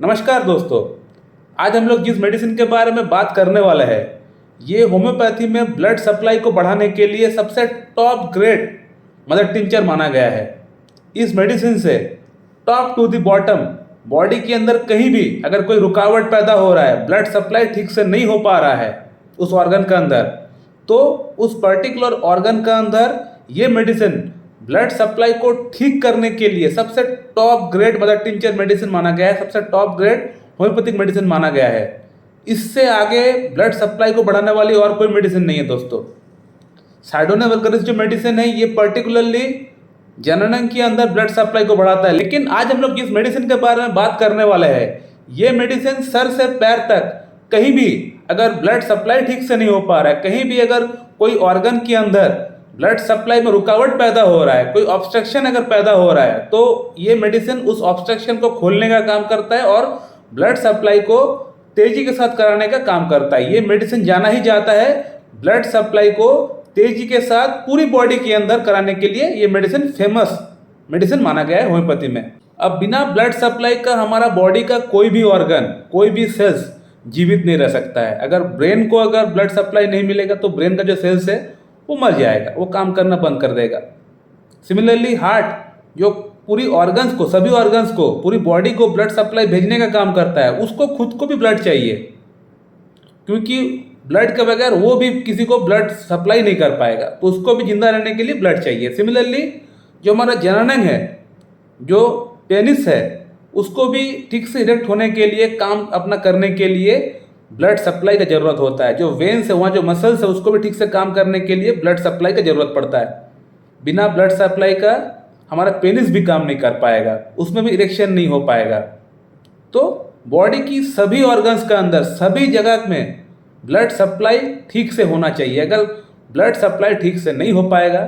नमस्कार दोस्तों। आज हम लोग जिस मेडिसिन के बारे में बात करने वाले हैं ये होम्योपैथी में ब्लड सप्लाई को बढ़ाने के लिए सबसे टॉप ग्रेड मदर टिंचर माना गया है। इस मेडिसिन से top to the bottom body के अंदर कहीं भी अगर कोई रुकावट पैदा हो रहा है, ब्लड सप्लाई ठीक से नहीं हो पा रहा है उस ऑर्गन का अंदर, तो उस पर्टिकुलर ऑर्गन का अंदर ये मेडिसिन ब्लड सप्लाई को ठीक करने के लिए सबसे top grade mother tincture medicine माना गया है, सबसे टॉप ग्रेड होम्योपैथिक मेडिसिन माना गया है। इससे आगे ब्लड सप्लाई को बढ़ाने वाली और कोई मेडिसिन नहीं है दोस्तों। साइडोना वल्गरिस जो मेडिसिन है ये पर्टिकुलरली जननन के अंदर ब्लड सप्लाई को बढ़ाता है, लेकिन आज हम लोग जिस मेडिसिन के बारे में बात करने वाले हैं ये मेडिसिन सर से पैर तक कहीं भी अगर ब्लड सप्लाई ठीक से नहीं हो पा रहा है, कहीं भी अगर कोई ऑर्गन के अंदर ब्लड सप्लाई में रुकावट पैदा हो रहा है, कोई ऑब्स्ट्रक्शन अगर पैदा हो रहा है, तो ये मेडिसिन उस ऑब्स्ट्रक्शन को खोलने का काम करता है और ब्लड सप्लाई को तेजी के साथ कराने का काम करता है। ये मेडिसिन जाना ही जाता है ब्लड सप्लाई को तेजी के साथ पूरी बॉडी के अंदर कराने के लिए। ये मेडिसिन फेमस मेडिसिन माना गया है होम्योपैथी में। अब बिना ब्लड सप्लाई का हमारा बॉडी का कोई भी ऑर्गन, कोई भी सेल्स जीवित नहीं रह सकता है। अगर ब्रेन को अगर ब्लड सप्लाई नहीं मिलेगा तो ब्रेन का जो सेल्स है वो मर जाएगा, वो काम करना बंद कर देगा। सिमिलरली हार्ट जो पूरी ऑर्गन्स को, सभी ऑर्गन्स को, पूरी बॉडी को ब्लड सप्लाई भेजने का काम करता है, उसको खुद को भी ब्लड चाहिए, क्योंकि ब्लड के बगैर वो भी किसी को ब्लड सप्लाई नहीं कर पाएगा, तो उसको भी जिंदा रहने के लिए ब्लड चाहिए। सिमिलरली जो हमारा जननांग है, जो पेनिस है, उसको भी ठीक से इरेक्ट होने के लिए, काम अपना करने के लिए ब्लड सप्लाई का जरूरत होता है। जो वेन्स है, वहाँ जो मसल्स है, उसको भी ठीक से काम करने के लिए ब्लड सप्लाई का जरूरत पड़ता है। बिना ब्लड सप्लाई का हमारा पेनिस भी काम नहीं कर पाएगा, उसमें भी इरेक्शन नहीं हो पाएगा। तो बॉडी की सभी ऑर्गन्स का अंदर, सभी जगह में ब्लड सप्लाई ठीक से होना चाहिए। अगर ब्लड सप्लाई ठीक से नहीं हो पाएगा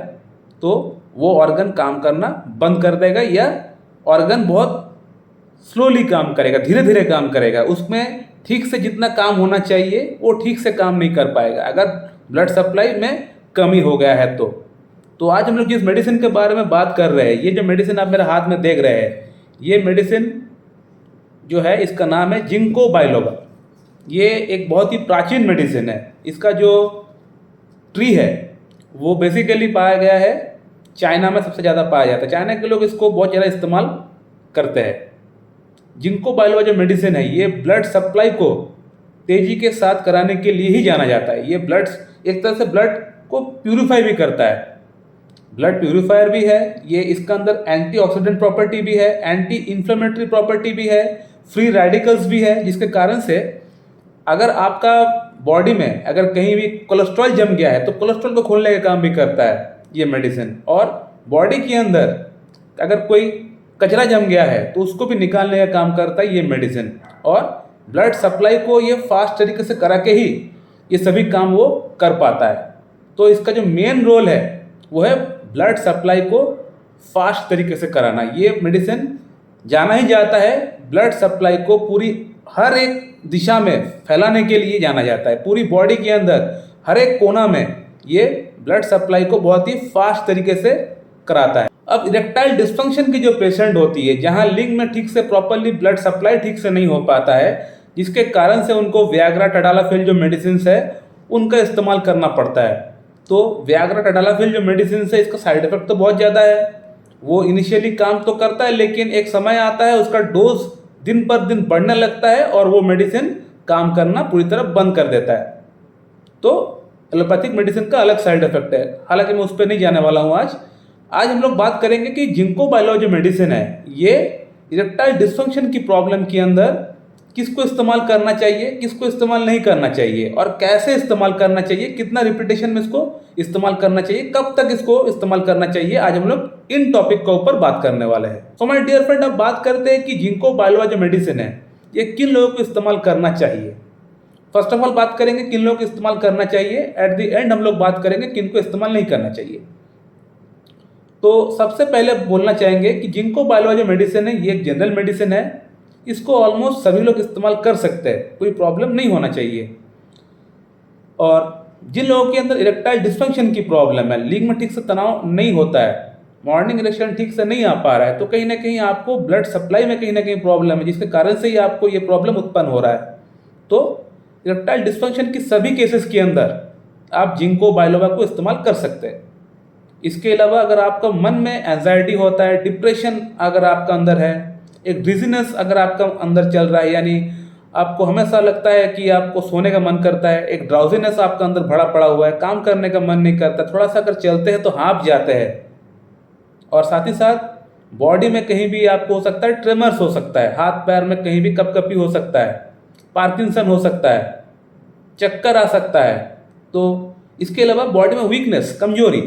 तो वो ऑर्गन काम करना बंद कर देगा, या ऑर्गन बहुत स्लोली काम करेगा, धीरे धीरे काम करेगा, उसमें ठीक से जितना काम होना चाहिए वो ठीक से काम नहीं कर पाएगा अगर ब्लड सप्लाई में कमी हो गया है तो आज हम लोग जिस मेडिसिन के बारे में बात कर रहे हैं, ये जो मेडिसिन आप मेरे हाथ में देख रहे हैं, ये मेडिसिन जो है इसका नाम है जिंको बाइलोबा। ये एक बहुत ही प्राचीन मेडिसिन है। इसका जो ट्री है वो बेसिकली पाया गया है चाइना में, सबसे ज़्यादा पाया जाता है। चाइना के लोग इसको बहुत ज़्यादा इस्तेमाल करते हैं। जिंको बाइलोबा जो मेडिसिन है ये ब्लड सप्लाई को तेजी के साथ कराने के लिए ही जाना जाता है। ये ब्लड एक तरह से ब्लड को प्यूरिफाई भी करता है, ब्लड प्यूरिफायर भी है ये। इसका अंदर एंटीऑक्सीडेंट प्रॉपर्टी भी है, एंटी इन्फ्लेमेटरी प्रॉपर्टी भी है, फ्री रेडिकल्स भी है, जिसके कारण से अगर आपका बॉडी में अगर कहीं भी कोलेस्ट्रॉल जम गया है तो कोलेस्ट्रॉल को खोलने का काम भी करता है ये मेडिसिन। और बॉडी के अंदर अगर कोई कचरा जम गया है तो उसको भी निकालने का काम करता है ये मेडिसिन। और ब्लड सप्लाई को ये फास्ट तरीके से करा के ही ये सभी काम वो कर पाता है। तो इसका जो मेन रोल है वो है ब्लड सप्लाई को फास्ट तरीके से कराना। ये मेडिसिन जाना ही जाता है ब्लड सप्लाई को पूरी हर एक दिशा में फैलाने के लिए जाना जाता है। पूरी बॉडी के अंदर हर एक कोना में ये ब्लड सप्लाई को बहुत ही फास्ट तरीके से कराता है। अब इरेक्टाइल डिस्फंक्शन की जो पेशेंट होती है, जहां लिंग में ठीक से प्रॉपरली ब्लड सप्लाई ठीक से नहीं हो पाता है, जिसके कारण से उनको वियाग्रा टडालाफिल जो मेडिसिन है उनका इस्तेमाल करना पड़ता है। तो वियाग्रा टडालाफिल जो मेडिसिन है इसका साइड इफेक्ट तो बहुत ज़्यादा है। वो इनिशियली काम तो करता है, लेकिन एक समय आता है उसका डोज दिन पर दिन बढ़ने लगता है और वो मेडिसिन काम करना पूरी तरह बंद कर देता है। तो एलोपैथिक मेडिसिन का अलग साइड इफेक्ट है, हालांकि मैं उस पर नहीं जाने वाला हूँ आज। आज हम लोग बात करेंगे कि जिंको बाइलोबा जो मेडिसिन है ये इरेक्टाइल डिस्फंक्शन की प्रॉब्लम के अंदर किसको इस्तेमाल करना चाहिए, किसको इस्तेमाल नहीं करना चाहिए, और कैसे इस्तेमाल करना चाहिए, कितना रिपीटेशन में इसको इस्तेमाल करना चाहिए, कब तक इसको इस्तेमाल करना चाहिए, आज हम लोग इन टॉपिक के ऊपर बात करने वाले हैं। सो माय डियर फ्रेंड, अब बात करते हैं कि जिंको बाइलोबा जो मेडिसिन है ये किन लोगों को इस्तेमाल करना चाहिए। फर्स्ट ऑफ ऑल बात करेंगे किन लोगों को इस्तेमाल करना चाहिए, एट द एंड हम लोग बात करेंगे किन को इस्तेमाल नहीं करना चाहिए। तो सबसे पहले बोलना चाहेंगे कि जिंको बाइलोबा जो मेडिसिन है ये एक जनरल मेडिसिन है। इसको ऑलमोस्ट सभी लोग इस्तेमाल कर सकते हैं, कोई प्रॉब्लम नहीं होना चाहिए। और जिन लोगों के अंदर इरेक्टाइल डिस्फंक्शन की प्रॉब्लम है, लिंग में ठीक से तनाव नहीं होता है, मॉर्निंग इरेक्शन ठीक से नहीं आ पा रहा है, तो कहीं ना कहीं आपको ब्लड सप्लाई में कहीं ना कहीं प्रॉब्लम है, जिसके कारण से ही आपको ये प्रॉब्लम उत्पन्न हो रहा है। तो इरेक्टाइल डिस्फंक्शन की सभी केसेस के अंदर आप जिंको बाइलोबा को इस्तेमाल कर सकते हैं। इसके अलावा अगर आपका मन में एंजाइटी होता है, डिप्रेशन अगर आपका अंदर है, एक डिजीनेस अगर आपका अंदर चल रहा है, यानी आपको हमेशा लगता है कि आपको सोने का मन करता है, एक ड्राउजीनेस आपका अंदर भरा पड़ा हुआ है, काम करने का मन नहीं करता, थोड़ा सा अगर चलते हैं तो हाँफ जाते हैं, और साथ ही साथ बॉडी में कहीं भी आपको हो सकता है ट्रेमर्स हो सकता है, हाथ पैर में कहीं भी कपकपी हो सकता है, पार्किंसन हो सकता है, चक्कर आ सकता है। तो इसके अलावा बॉडी में वीकनेस, कमजोरी,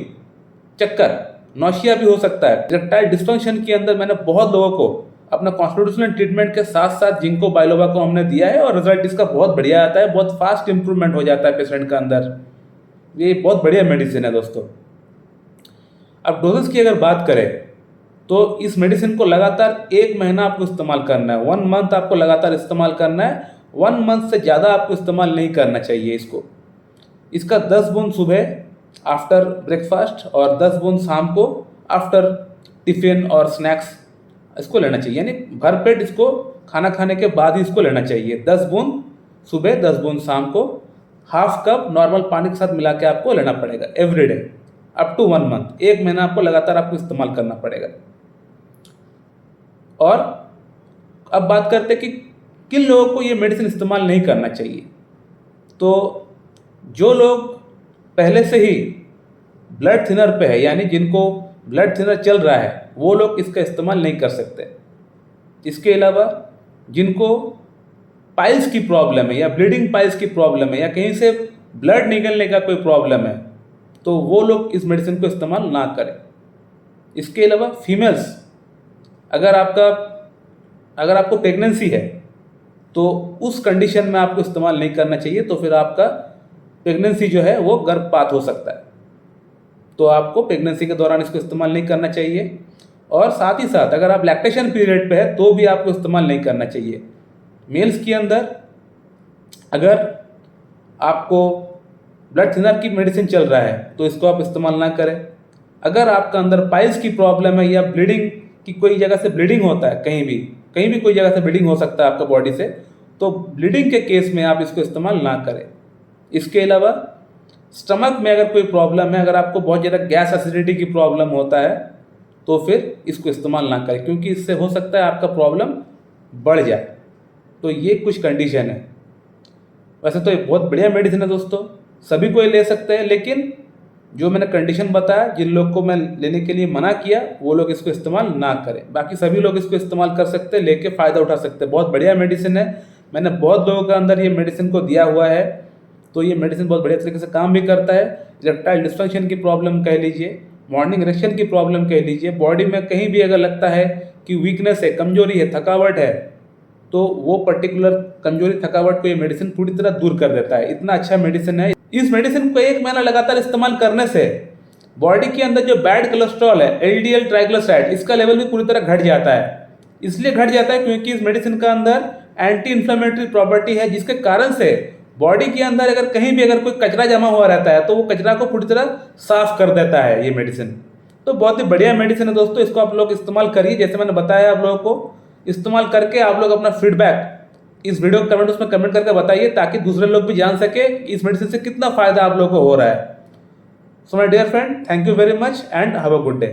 चक्कर, नौशिया भी हो सकता है। इरेक्टाइल डिस्फंक्शन के अंदर मैंने बहुत लोगों को अपना कॉन्स्टिट्यूशनल ट्रीटमेंट के साथ साथ जिंको बाइलोबा को हमने दिया है और रिजल्ट इसका बहुत बढ़िया आता है, बहुत फास्ट इंप्रूवमेंट हो जाता है पेशेंट का अंदर। ये बहुत बढ़िया मेडिसिन है दोस्तों। अब डोजेस की अगर बात करें तो इस मेडिसिन को लगातार 1 महीना आपको इस्तेमाल करना है, 1 मंथ आपको लगातार इस्तेमाल करना है। 1 मंथ से ज़्यादा आपको इस्तेमाल नहीं करना चाहिए इसको। इसका 10 बूंद सुबह आफ्टर ब्रेकफास्ट और 10 बूंद शाम को आफ्टर टिफिन और स्नैक्स इसको लेना चाहिए, यानी भरपेट इसको खाना खाने के बाद ही इसको लेना चाहिए। 10 बूंद सुबह, 10 बूंद शाम को, हाफ कप नॉर्मल पानी के साथ मिला के आपको लेना पड़ेगा एवरीडे अप टू 1 मंथ। 1 महीना आपको लगातार आपको इस्तेमाल करना पड़ेगा। और अब बात करते हैं कि किन लोगों को ये मेडिसिन इस्तेमाल नहीं करना चाहिए। तो जो लोग पहले से ही ब्लड थिनर पे है, यानी जिनको ब्लड थिनर चल रहा है, वो लोग इसका इस्तेमाल नहीं कर सकते। इसके अलावा जिनको पाइल्स की प्रॉब्लम है या ब्लीडिंग पाइल्स की प्रॉब्लम है या कहीं से ब्लड निकलने का कोई प्रॉब्लम है, तो वो लोग इस मेडिसिन को इस्तेमाल ना करें। इसके अलावा फीमेल्स, अगर आपको प्रेगनेंसी है तो उस कंडीशन में आपको इस्तेमाल नहीं करना चाहिए, तो फिर आपका प्रेगनेंसी जो है वो गर्भपात हो सकता है। तो आपको प्रेगनेंसी के दौरान इसको इस्तेमाल नहीं करना चाहिए। और साथ ही साथ अगर आप लैक्टेशन पीरियड पे है तो भी आपको इस्तेमाल नहीं करना चाहिए। मेल्स के अंदर अगर आपको ब्लड थिनर की मेडिसिन चल रहा है तो इसको आप इस्तेमाल ना करें। अगर आपका अंदर पाइल्स की प्रॉब्लम है या ब्लीडिंग की कोई जगह से ब्लीडिंग होता है, कहीं भी कोई जगह से ब्लीडिंग हो सकता है आपका बॉडी से, तो ब्लीडिंग के केस में आप इसको इस्तेमाल ना करें। इसके अलावा स्टमक में अगर कोई प्रॉब्लम है, अगर आपको बहुत ज़्यादा गैस एसिडिटी की प्रॉब्लम होता है, तो फिर इसको इस्तेमाल ना करें, क्योंकि इससे हो सकता है आपका प्रॉब्लम बढ़ जाए। तो ये कुछ कंडीशन है। वैसे तो ये बहुत बढ़िया मेडिसिन है दोस्तों, सभी को ये ले सकते हैं, लेकिन जो मैंने कंडीशन बताया, जिन लोग को मैं लेने के लिए मना किया, वो लोग इसको इस्तेमाल ना करें। बाकी सभी लोग इसको इस्तेमाल कर सकते हैं, लेके फ़ायदा उठा सकते हैं। बहुत बढ़िया मेडिसिन है, मैंने बहुत लोगों के अंदर ये मेडिसिन को दिया हुआ है। तो ये मेडिसिन बहुत बढ़िया तरीके से काम भी करता है। इरेक्टाइल डिस्फंक्शन की प्रॉब्लम कह लीजिए, मॉर्निंग इरेक्शन की प्रॉब्लम कह लीजिए, बॉडी में कहीं भी अगर लगता है कि वीकनेस है, कमजोरी है, थकावट है, तो वो पर्टिकुलर कमजोरी थकावट को ये मेडिसिन पूरी तरह दूर कर देता है। इतना अच्छा मेडिसिन है। इस मेडिसिन को 1 महीना लगातार इस्तेमाल करने से बॉडी के अंदर जो बैड कोलेस्ट्रॉल है, LDL ट्राइग्लिसराइड, इसका लेवल भी पूरी तरह घट जाता है। इसलिए घट जाता है क्योंकि इस मेडिसिन का अंदर एंटी इन्फ्लेमेटरी प्रॉपर्टी है, जिसके कारण से बॉडी के अंदर अगर कहीं भी अगर कोई कचरा जमा हुआ रहता है तो वो कचरा को पूरी तरह साफ कर देता है ये मेडिसिन। तो बहुत ही बढ़िया मेडिसिन है दोस्तों, इसको आप लोग इस्तेमाल करिए। जैसे मैंने बताया आप लोगों को, इस्तेमाल करके आप लोग अपना फीडबैक इस वीडियो के कमेंट उसमें कमेंट करके बताइए, ताकि दूसरे लोग भी जान सके इस मेडिसिन से कितना फायदा आप लोगों को हो रहा है। So my dear friend, thank you very much and have a good day.